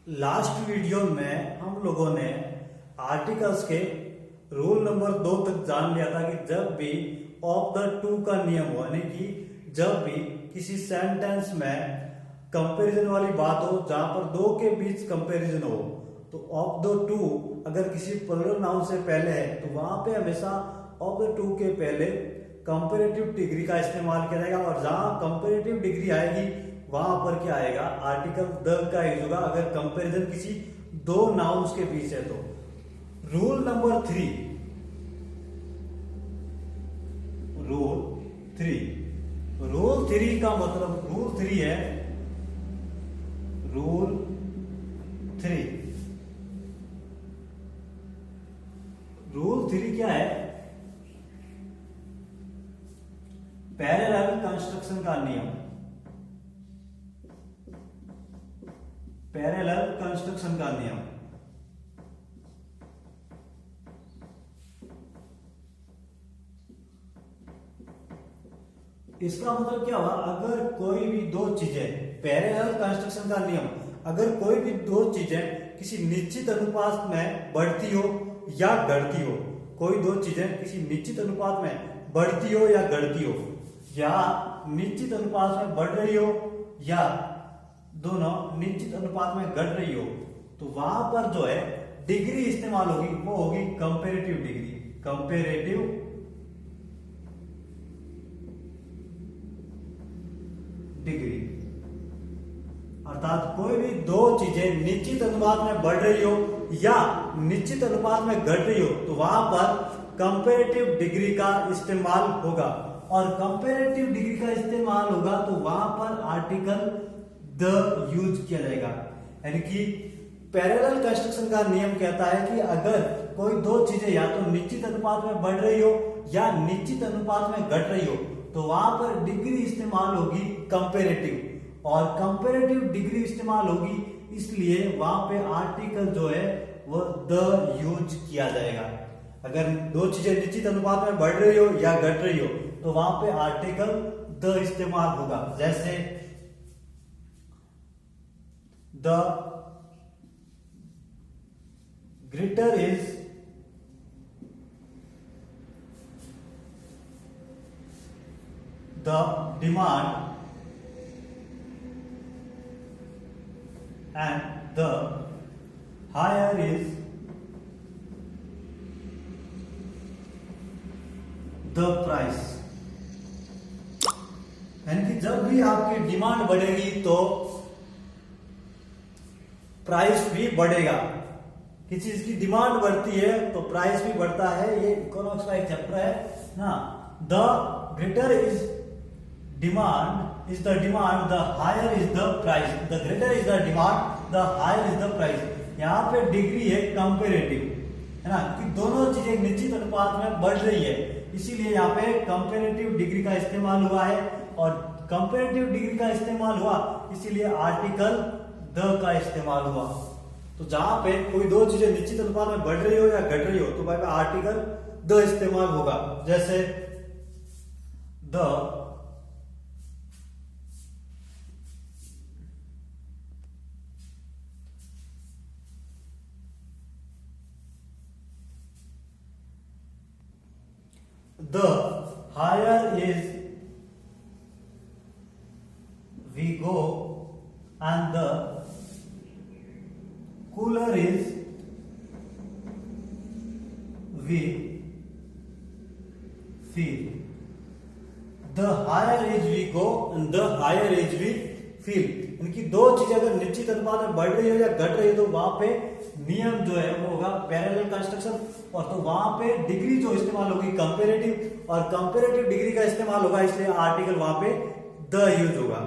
Last video में हम लोगों ने आर्टिकल्स के रूल नंबर 2 तक जान लिया था कि जब भी ऑफ द टू का नियम हो, यानी कि जब भी किसी सेंटेंस में कंपैरिजन वाली बात हो जहां पर दो के बीच कंपैरिजन हो, तो ऑफ द टू अगर किसी प्लूरल नाउन से पहले है तो वहां पे हमेशा ऑफ द टू के पहले कंपैरेटिव डिग्री का इस्तेमाल किया जाएगा, और जहां कंपैरेटिव डिग्री आएगी वहां पर क्या आएगा, आर्टिकल द का यूज होगा अगर कंपैरिजन किसी दो नाउन्स के बीच है तो। रूल नंबर 3, रूल 3 का मतलब रूल 3 है, रूल 3 क्या है? पैरेलल कंस्ट्रक्शन का नियम, पैरेलल कंस्ट्रक्शन का नियम। इसका मतलब क्या हुआ? अगर कोई भी दो चीजें, पैरेलल कंस्ट्रक्शन का नियम, अगर कोई भी दो चीजें किसी निश्चित अनुपात में बढ़ती हो या घटती हो, कोई दो चीजें किसी निश्चित अनुपात में बढ़ती हो या घटती हो, या निश्चित अनुपात में बढ़ रही हो या दोनों निश्चित अनुपात में घट रही हो, तो वहां पर जो है डिग्री इस्तेमाल होगी वो होगी कंपैरेटिव डिग्री, कंपैरेटिव डिग्री। अर्थात कोई भी दो चीजें निश्चित अनुपात में बढ़ रही हो या निश्चित अनुपात में घट रही हो तो वहां पर कंपैरेटिव डिग्री का इस्तेमाल होगा, और कंपैरेटिव डिग्री का इस्तेमाल होगा तो वहां पर आर्टिकल द यूज किया जाएगा। यानी कि पैरेलल कंस्ट्रक्शन का नियम कहता है कि अगर कोई दो चीजें या तो निश्चित अनुपात में बढ़ रही हो या निश्चित अनुपात में घट रही हो तो वहां पर डिग्री इस्तेमाल होगी कंपैरेटिव, और कंपैरेटिव डिग्री इस्तेमाल होगी इसलिए वहां पे आर्टिकल जो है वो द यूज किया जाएगा। अगर दो चीजें निश्चित अनुपात में बढ़ रही हो या घट रही हो तो वहां पे आर्टिकल द इस्तेमाल होगा। जैसे the greater is the demand and the higher is the price। यानी कि जब भी आपकी डिमांड बढ़ेगी तो प्राइस भी बढ़ेगा। किसी चीज की डिमांड बढ़ती है तो प्राइस भी बढ़ता है, ये इकोनॉमिक्स का एक चैप्टर है ना। The greater is demand is the demand, the higher is the price, the greater is the demand, the higher is the price। यहाँ पे डिग्री है कंपैरेटिव, है ना, कि दोनों चीजें निश्चित अनुपात में बढ़ रही है, इसीलिए यहाँ पे कंपैरेटिव डिग्री का इस्तेमाल हुआ है, और कंपैरेटिव डिग्री का इस्तेमाल हुआ इसीलिए आर्टिकल द का इस्तेमाल हुआ। तो जहां पे कोई दो चीजें निश्चित अनुपात में बढ़ रही हो या घट रही हो तो भाई आर्टिकल द इस्तेमाल होगा। जैसे the higher is we go and the cooler is we feel। the higher is we go and the higher is we feel। इनकी दो चीजें अगर निश्चित अनुपात में बढ़ रही हो या घट रही हो तो वहां पे नियम जो है वो होगा पैरेलल कंस्ट्रक्शन, और तो वहां पे डिग्री जो इस्तेमाल होगी कंपैरेटिव, और कंपैरेटिव डिग्री का इस्तेमाल होगा इसलिए आर्टिकल वहां पे द यूज होगा।